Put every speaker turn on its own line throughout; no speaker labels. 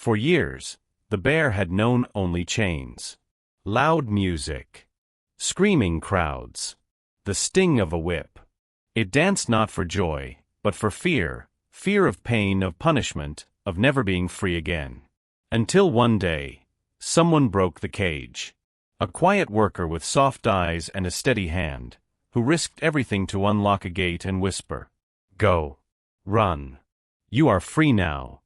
For years, the bear had known only chains, loud music, screaming crowds, the sting of a whip. It danced not for joy, but for fear, fear of pain, of punishment, of never being free again. Until one day, someone broke the cage. A quiet worker with soft eyes and a steady hand, who risked everything to unlock a gate and whisper, "Go. Run. You are free now."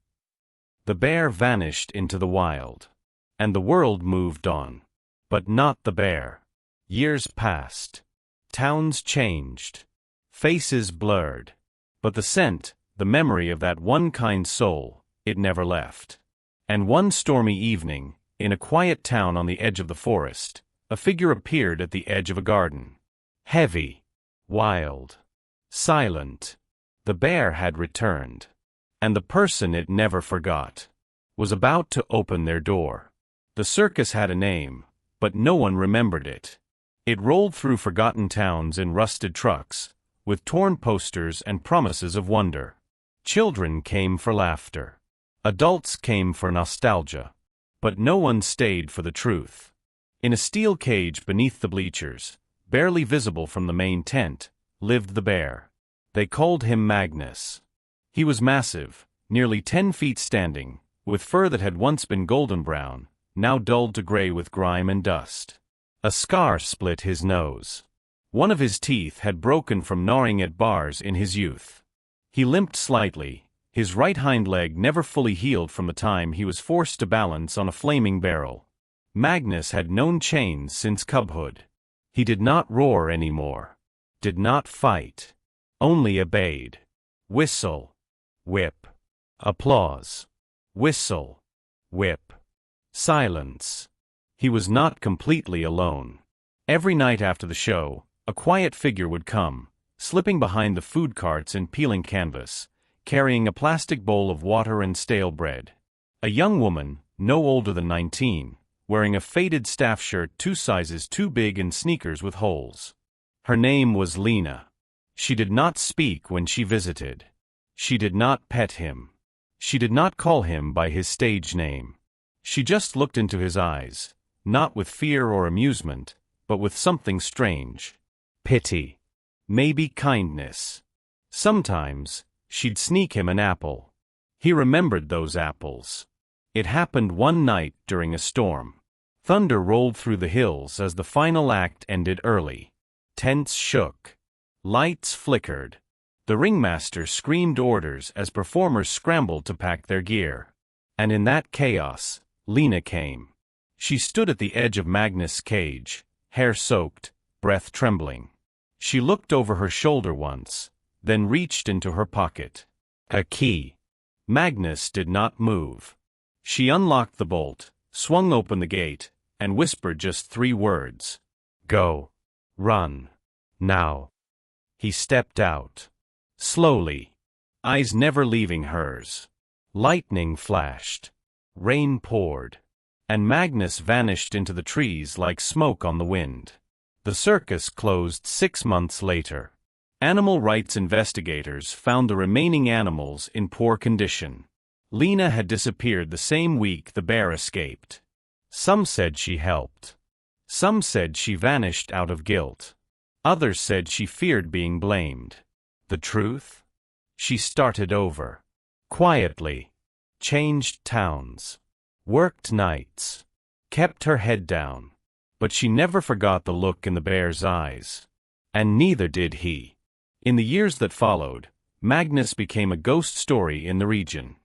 The bear vanished into the wild, and the world moved on. But not the bear. Years passed. Towns changed. Faces blurred. But the scent, the memory of that one kind soul, it never left. And one stormy evening, in a quiet town on the edge of the forest, a figure appeared at the edge of a garden. Heavy, wild, silent. The bear had returned. And the person it never forgot was about to open their door. The circus had a name, but no one remembered it. It rolled through forgotten towns in rusted trucks, with torn posters and promises of wonder. Children came for laughter. Adults came for nostalgia. But no one stayed for the truth. In a steel cage beneath the bleachers, barely visible from the main tent, lived the bear. They called him Magnus. He was massive, nearly 10 feet standing, with fur that had once been golden brown, now dulled to gray with grime and dust. A scar split his nose. One of his teeth had broken from gnawing at bars in his youth. He limped slightly, his right hind leg never fully healed from the time he was forced to balance on a flaming barrel. Magnus had known chains since cubhood. He did not roar anymore. Did not fight. Only obeyed. Whistle. Whip. Applause. Whistle. Whip. Silence. He was not completely alone. Every night after the show, a quiet figure would come, slipping behind the food carts and peeling canvas, carrying a plastic bowl of water and stale bread. A young woman, no older than 19, wearing a faded staff shirt 2 sizes too big and sneakers with holes. Her name was Lena. She did not speak when she visited. She did not pet him. She did not call him by his stage name. She just looked into his eyes, not with fear or amusement, but with something strange. Pity. Maybe kindness. Sometimes, she'd sneak him an apple. He remembered those apples. It happened one night during a storm. Thunder rolled through the hills as the final act ended early. Tents shook. Lights flickered. The ringmaster screamed orders as performers scrambled to pack their gear. And in that chaos, Lena came. She stood at the edge of Magnus' cage, hair soaked, breath trembling. She looked over her shoulder once, then reached into her pocket. A key. Magnus did not move. She unlocked the bolt, swung open the gate, and whispered just 3 words. Go. Run. Now. He stepped out. Slowly. Eyes never leaving hers. Lightning flashed. Rain poured. And Magnus vanished into the trees like smoke on the wind. The circus closed 6 months later. Animal rights investigators found the remaining animals in poor condition. Lena had disappeared the same week the bear escaped. Some said she helped. Some said she vanished out of guilt. Others said she feared being blamed. The truth? She started over. Quietly. Changed towns. Worked nights. Kept her head down. But she never forgot the look in the bear's eyes. And neither did he. In the years that followed, Magnus became a ghost story in the region.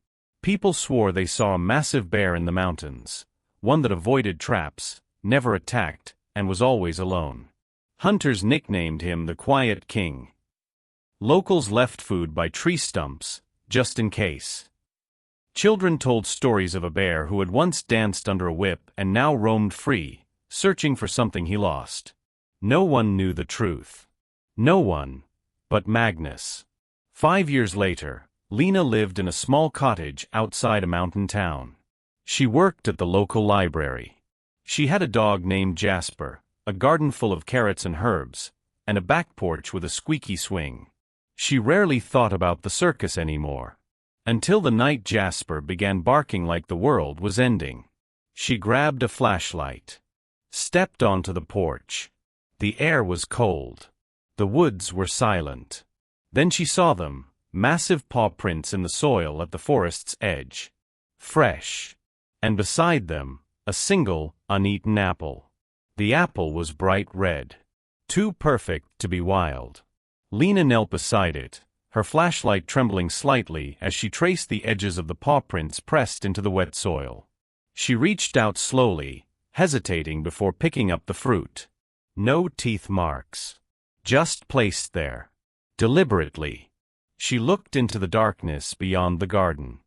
People swore they saw a massive bear in the mountains, one that avoided traps, never attacked, and was always alone. Hunters nicknamed him the Quiet King. Locals left food by tree stumps, just in case. Children told stories of a bear who had once danced under a whip and now roamed free, searching for something he lost. No one knew the truth. No one, but Magnus. 5 years later, Lena lived in a small cottage outside a mountain town. She worked at the local library. She had a dog named Jasper, a garden full of carrots and herbs, and a back porch with a squeaky swing. She rarely thought about the circus anymore. Until the night Jasper began barking like the world was ending. She grabbed a flashlight, stepped onto the porch. The air was cold. The woods were silent. Then she saw them, massive paw prints in the soil at the forest's edge. Fresh. And beside them, a single, uneaten apple. The apple was bright red. Too perfect to be wild. Lena knelt beside it, her flashlight trembling slightly as she traced the edges of the paw prints pressed into the wet soil. She reached out slowly, hesitating before picking up the fruit. No teeth marks. Just placed there. Deliberately. She looked into the darkness beyond the garden.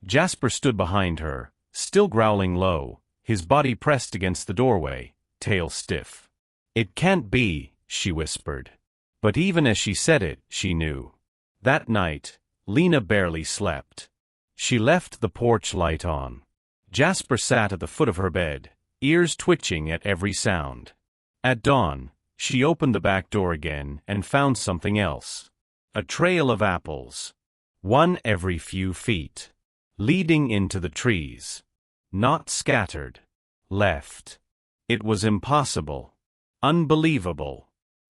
Jasper stood behind her, still growling low, his body pressed against the doorway, tail stiff. "It can't be," she whispered. But even as she said it, she knew. That night, Lena barely slept. She left the porch light on. Jasper sat at the foot of her bed, ears twitching at every sound. At dawn, she opened the back door again and found something else. A trail of apples. One every few feet. Leading into the trees. Not scattered. Left. It was impossible. Unbelievable.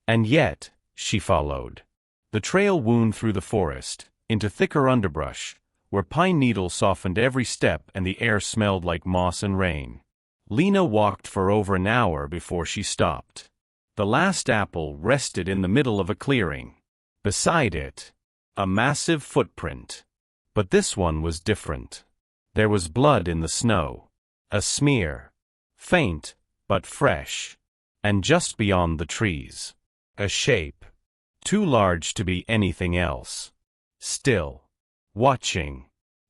And yet, she followed. The trail wound through the forest, into thicker underbrush, where pine needles softened every step and the air smelled like moss and rain. Lena walked for over an hour before she stopped. The last apple rested in the middle of a clearing. Beside it, a massive footprint. But this one was different. There was blood in the snow. A smear. Faint, but fresh. And just beyond the trees, a shape. Too large to be anything else. Still. Watching.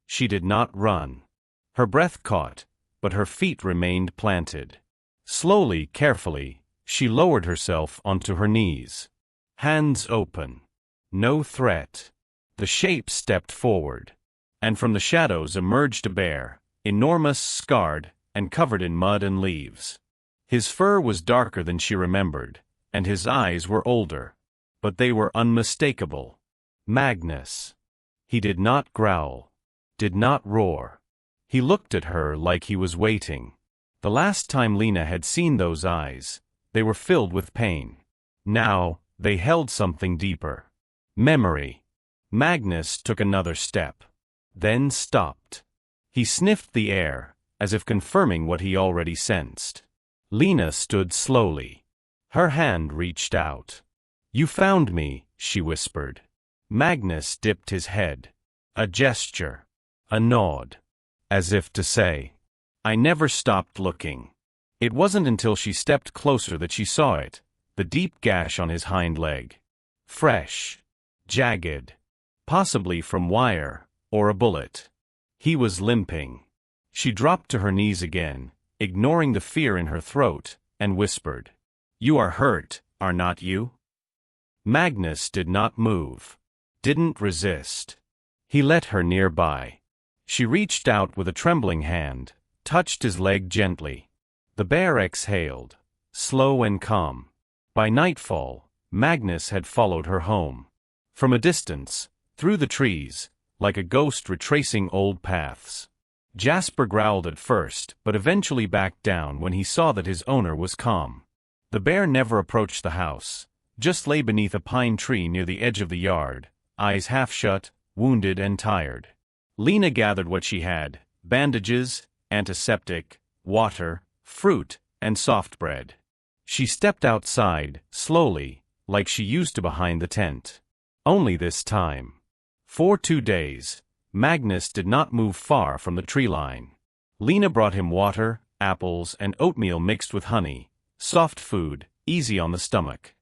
She did not run. Her breath caught, but her feet remained planted. Slowly, carefully, she lowered herself onto her knees. Hands open. No threat. The shape stepped forward. And from the shadows emerged a bear, enormous, scarred, and covered in mud and leaves. His fur was darker than she remembered, and his eyes were older. But they were unmistakable. Magnus. He did not growl. Did not roar. He looked at her like he was waiting. The last time Lena had seen those eyes, they were filled with pain. Now, they held something deeper. Memory. Magnus took another step. Then stopped. He sniffed the air, as if confirming what he already sensed. Lena stood slowly. Her hand reached out. "You found me," she whispered. Magnus dipped his head. A gesture. A nod. As if to say, "I never stopped looking." It wasn't until she stepped closer that she saw it, the deep gash on his hind leg. Fresh. Jagged. Possibly from wire, or a bullet. He was limping. She dropped to her knees again, ignoring the fear in her throat, and whispered, "You are hurt, are not you?" Magnus did not move. Didn't resist. He let her nearby. She reached out with a trembling hand, touched his leg gently. The bear exhaled, slow and calm. By nightfall, Magnus had followed her home. From a distance, through the trees, like a ghost retracing old paths. Jasper growled at first, but eventually backed down when he saw that his owner was calm. The bear never approached the house, just lay beneath a pine tree near the edge of the yard, eyes half shut, wounded and tired. Lena gathered what she had: bandages, antiseptic, water, fruit, and soft bread. She stepped outside, slowly, like she used to behind the tent. Only this time. For 2 days, Magnus did not move far from the tree line. Lena brought him water, apples, and oatmeal mixed with honey, soft food, easy on the stomach.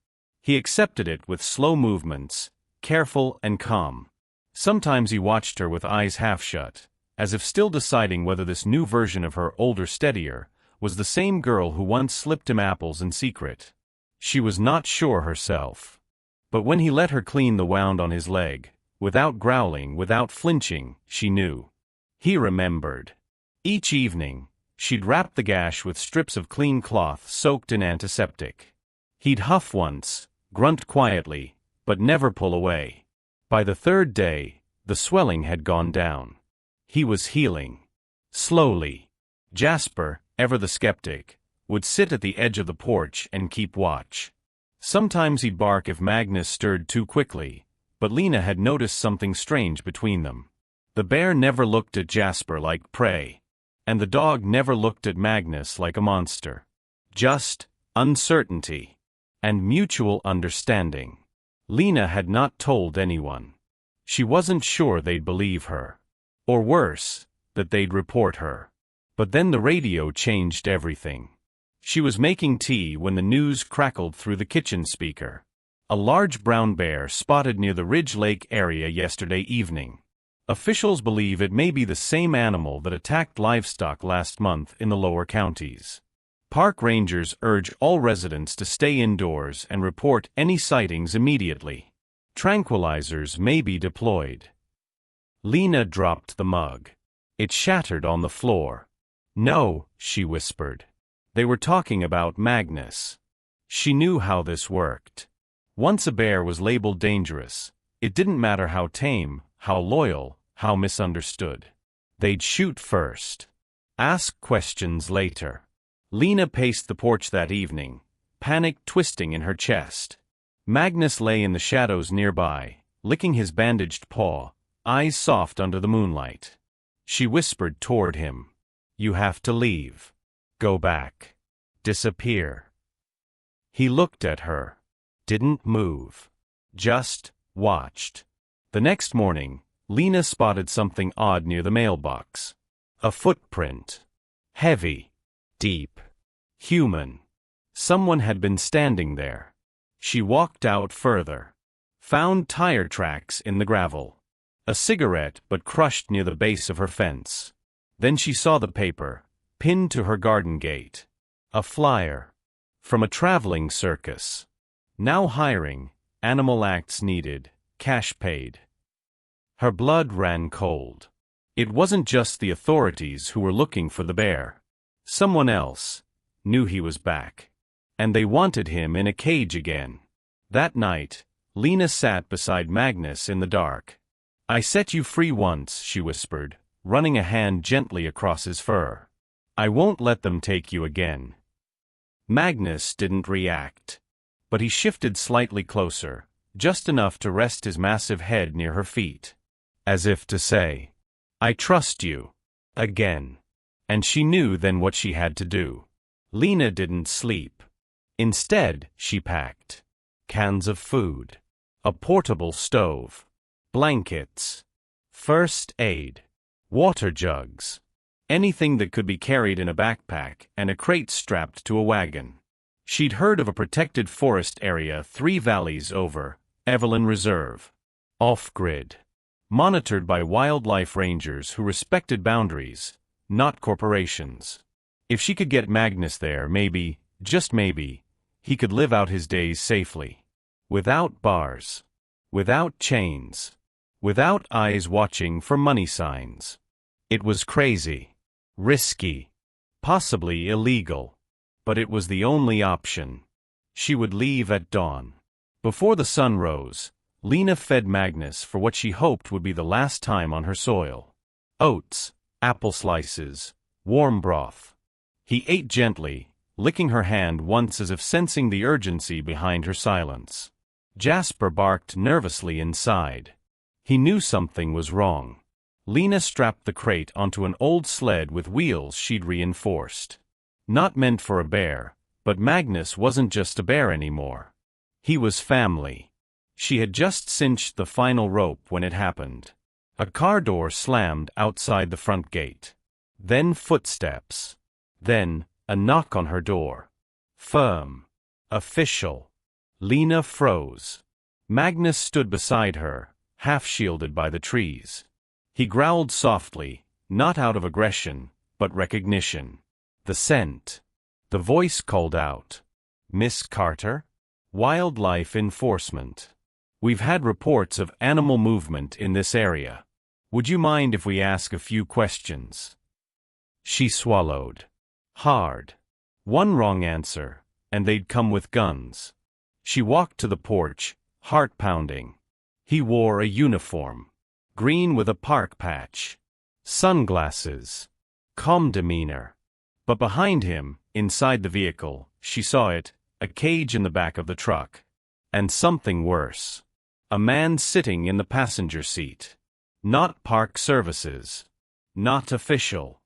He accepted it with slow movements, careful and calm. Sometimes he watched her with eyes half shut, as if still deciding whether this new version of her older steadier was the same girl who once slipped him apples in secret. She was not sure herself. But when he let her clean the wound on his leg, without growling, without flinching, she knew. He remembered. Each evening, she'd wrap the gash with strips of clean cloth soaked in antiseptic. He'd huff once, grunt quietly, but never pull away. By the 3rd day, The swelling had gone down. He was healing. Slowly. Jasper, ever the skeptic, would sit at the edge of the porch and keep watch. Sometimes he'd bark if Magnus stirred too quickly, but Lena had noticed something strange between them. The bear never looked at Jasper like prey, and the dog never looked at Magnus like a monster. Just uncertainty and mutual understanding. Lena had not told anyone. She wasn't sure they'd believe her. Or worse, that they'd report her. But then the radio changed everything. She was making tea when the news crackled through the kitchen speaker. A large brown bear spotted near the Ridge Lake area yesterday evening. Officials believe it may be the same animal that attacked livestock last month in the lower counties. Park rangers urge all residents to stay indoors and report any sightings immediately. Tranquilizers may be deployed. Lena dropped the mug. It shattered on the floor. "No," she whispered. They were talking about Magnus. She knew how this worked. Once a bear was labeled dangerous, it didn't matter how tame, how loyal, how misunderstood. They'd shoot first. Ask questions later. Lena paced the porch that evening, panic twisting in her chest. Magnus lay in the shadows nearby, licking his bandaged paw, eyes soft under the moonlight. She whispered toward him. "You have to leave. Go back. Disappear." He looked at her. Didn't move. Just watched. The next morning, Lena spotted something odd near the mailbox. A footprint. Heavy. Deep. Human. Someone had been standing there. She walked out further. Found tire tracks in the gravel. A cigarette but crushed near the base of her fence. Then she saw the paper, pinned to her garden gate. A flyer. From a traveling circus. Now hiring, animal acts needed, cash paid. Her blood ran cold. It wasn't just the authorities who were looking for the bear. Someone else knew he was back. And they wanted him in a cage again. That night, Lena sat beside Magnus in the dark. "I set you free once," she whispered, running a hand gently across his fur. "I won't let them take you again." Magnus didn't react. But he shifted slightly closer, just enough to rest his massive head near her feet. As if to say, "I trust you." Again. And she knew then what she had to do. Lena didn't sleep. Instead, she packed cans of food, a portable stove, blankets, first aid, water jugs, anything that could be carried in a backpack and a crate strapped to a wagon. She'd heard of a protected forest area 3 valleys over, Evelyn Reserve. Off-grid. Monitored by wildlife rangers who respected boundaries, not corporations. If she could get Magnus there, maybe, just maybe, he could live out his days safely. Without bars. Without chains. Without eyes watching for money signs. It was crazy. Risky. Possibly illegal. But it was the only option. She would leave at dawn. Before the sun rose, Lena fed Magnus for what she hoped would be the last time on her soil. Oats, apple slices, warm broth. He ate gently, licking her hand once as if sensing the urgency behind her silence. Jasper barked nervously inside. He knew something was wrong. Lena strapped the crate onto an old sled with wheels she'd reinforced. Not meant for a bear, but Magnus wasn't just a bear anymore. He was family. She had just cinched the final rope when it happened. A car door slammed outside the front gate. Then footsteps. Then, a knock on her door. Firm. Official. Lena froze. Magnus stood beside her, half shielded by the trees. He growled softly, not out of aggression, but recognition. The scent. The voice called out. "Miss Carter? Wildlife enforcement. We've had reports of animal movement in this area. Would you mind if we ask a few questions?" She swallowed. Hard. One wrong answer, and they'd come with guns. She walked to the porch, heart pounding. He wore a uniform. green with a park patch. Sunglasses. Calm demeanor. But behind him, inside the vehicle, she saw it, a cage in the back of the truck. And something worse. A man sitting in the passenger seat. Not park services. Not official.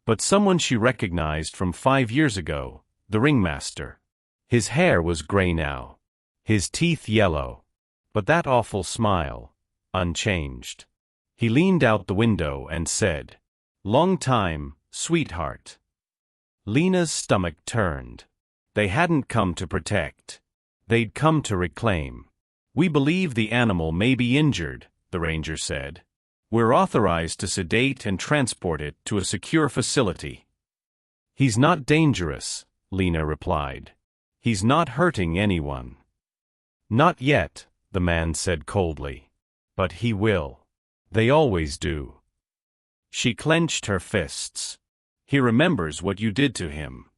But someone she recognized from 5 years ago, the ringmaster. His hair was gray now. His teeth yellow. But that awful smile, unchanged. He leaned out the window and said, "Long time, sweetheart." Lena's stomach turned. They hadn't come to protect. They'd come to reclaim. "We believe the animal may be injured," the ranger said. "We're authorized to sedate and transport it to a secure facility." "He's not dangerous," Lena replied. "He's not hurting anyone." "Not yet," the man said coldly. "But he will. They always do." She clenched her fists. "He remembers what you did to him."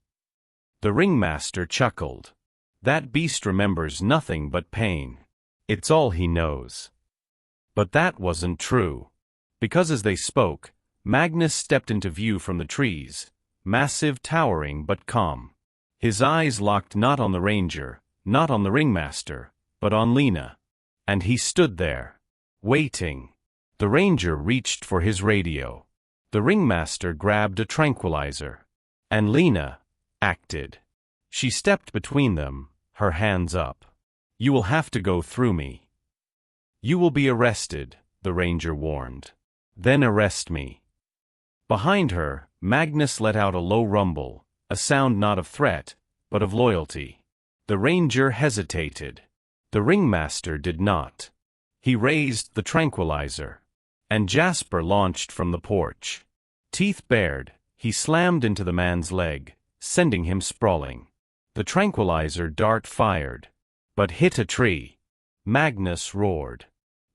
The ringmaster chuckled. "That beast remembers nothing but pain. It's all he knows." But that wasn't true. Because as they spoke, Magnus stepped into view from the trees, massive, towering but calm. His eyes locked not on the ranger, not on the ringmaster, but on Lena. And he stood there, waiting. The ranger reached for his radio. The ringmaster grabbed a tranquilizer. And Lena acted. She stepped between them, her hands up. "You will have to go through me." "You will be arrested," the ranger warned. "Then arrest me." Behind her, Magnus let out a low rumble, a sound not of threat, but of loyalty. The ranger hesitated. The ringmaster did not. He raised the tranquilizer. And Jasper launched from the porch. Teeth bared, he slammed into the man's leg, sending him sprawling. The tranquilizer dart fired, but hit a tree. Magnus roared.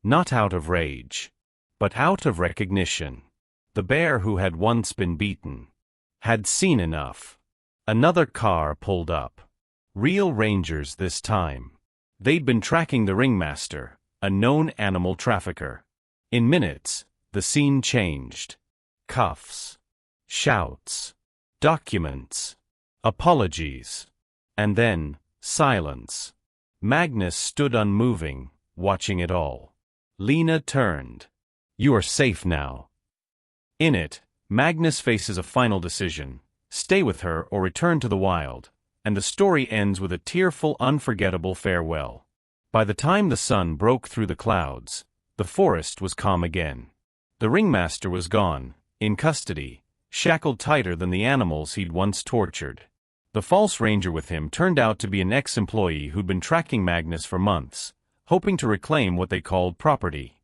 Not out of rage, but out of recognition. The bear who had once been beaten had seen enough. Another car pulled up. Real rangers this time. They'd been tracking the ringmaster, a known animal trafficker. In minutes, the scene changed. Cuffs. Shouts. Documents. Apologies. And then, silence. Magnus stood unmoving, watching it all. Lena turned. "You are safe now." In it, Magnus faces a final decision: stay with her or return to the wild, and the story ends with a tearful, unforgettable farewell. By the time the sun broke through the clouds, the forest was calm again. The ringmaster was gone, in custody, shackled tighter than the animals he'd once tortured. The false ranger with him turned out to be an ex-employee who'd been tracking Magnus for months, hoping to reclaim what they called property.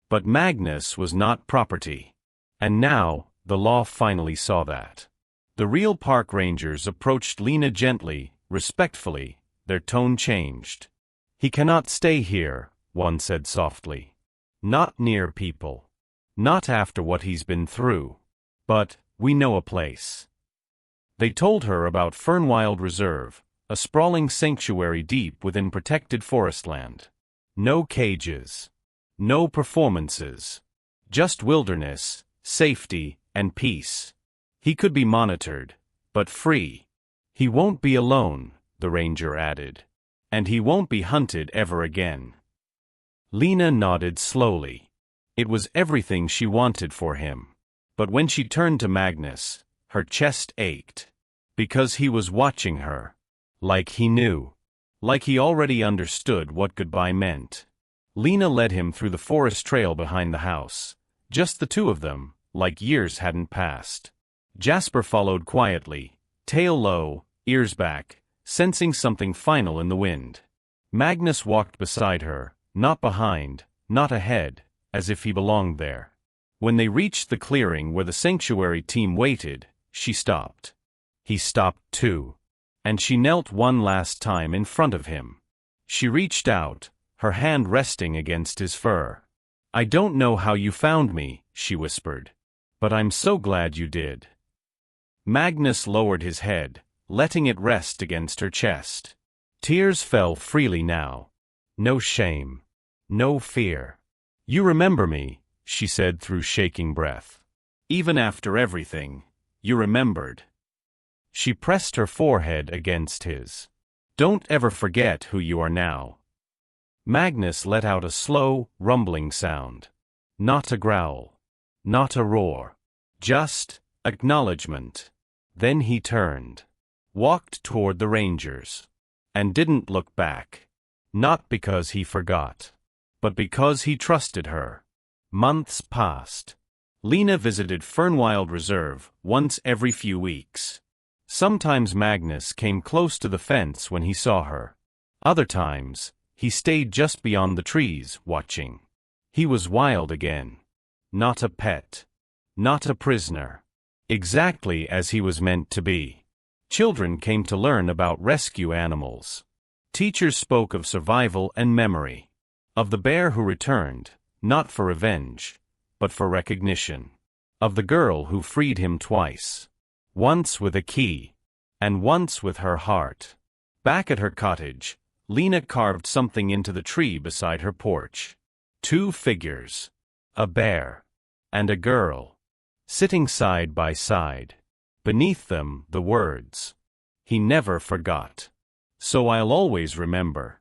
But Magnus was not property. And now, the law finally saw that. The real park rangers approached Lena gently, respectfully, their tone changed. "He cannot stay here," one said softly. "Not near people. Not after what he's been through. But, we know a place." They told her about Fernwild Reserve, a sprawling sanctuary deep within protected forest land. No cages. No performances. Just wilderness, safety, and peace. He could be monitored, but free. "He won't be alone," the ranger added. "And he won't be hunted ever again." Lena nodded slowly. It was everything she wanted for him. But when she turned to Magnus, her chest ached. Because he was watching her. Like he knew. Like he already understood what goodbye meant. Lena led him through the forest trail behind the house. Just the two of them, like years hadn't passed. Jasper followed quietly, tail low, ears back, sensing something final in the wind. Magnus walked beside her, not behind, not ahead, as if he belonged there. When they reached the clearing where the sanctuary team waited, she stopped. He stopped too. And she knelt one last time in front of him. She reached out, her hand resting against his fur. "I don't know how you found me," she whispered. "But I'm so glad you did." Magnus lowered his head, letting it rest against her chest. Tears fell freely now. No shame. No fear. "You remember me," she said through shaking breath. Even after everything, you remembered. She pressed her forehead against his. Don't ever forget who you are now. Magnus let out a slow, rumbling sound. Not a growl. Not a roar. Just acknowledgement. Then he turned. Walked toward the Rangers. And didn't look back. Not because he forgot. But because he trusted her. Months passed. Lena visited Fernwild Reserve once every few weeks. Sometimes Magnus came close to the fence when he saw her. Other times, he stayed just beyond the trees, watching. He was wild again. Not a pet. Not a prisoner. Exactly as he was meant to be. Children came to learn about rescue animals. Teachers spoke of survival and memory. Of the bear who returned, not for revenge, but for recognition. Of the girl who freed him twice. Once with a key, and once with her heart. Back at her cottage, Lena carved something into the tree beside her porch. 2 figures. A bear. And a girl. Sitting side by side. Beneath them, the words. He never forgot. So I'll always remember.